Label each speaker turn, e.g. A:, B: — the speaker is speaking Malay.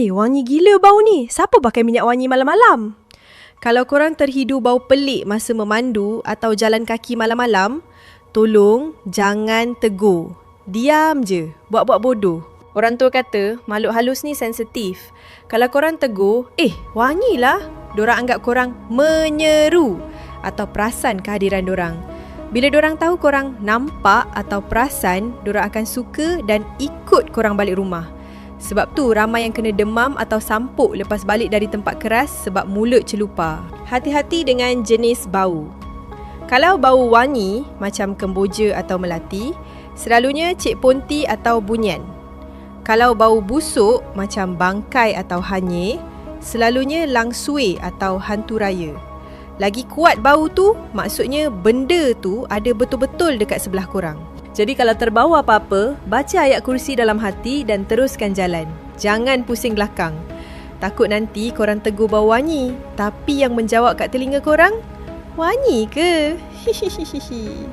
A: Wangi gila bau ni. Siapa pakai minyak wangi malam-malam? Kalau korang terhidu bau pelik masa memandu atau jalan kaki malam-malam, tolong jangan tegur. Diam je, buat-buat bodoh. Orang tua kata, makhluk halus ni sensitif. Kalau korang tegur, wangilah, dorang anggap korang menyeru atau perasan kehadiran dorang. Bila dorang tahu korang nampak atau perasan, dorang akan suka dan ikut korang balik rumah. Sebab tu ramai yang kena demam atau sampuk lepas balik dari tempat keras sebab mulut celupar. Hati-hati dengan jenis bau. Kalau bau wangi macam kemboja atau melati, selalunya Cik Ponti atau bunyan. Kalau bau busuk macam bangkai atau hanyir, selalunya langsui atau hantu raya. Lagi kuat bau tu, maksudnya benda tu ada betul-betul dekat sebelah korang. Jadi kalau terbau apa-apa, baca ayat kursi dalam hati dan teruskan jalan. Jangan pusing belakang. Takut nanti korang tegur bau wangi, tapi yang menjawab kat telinga korang, wangi ke? Hihihihi.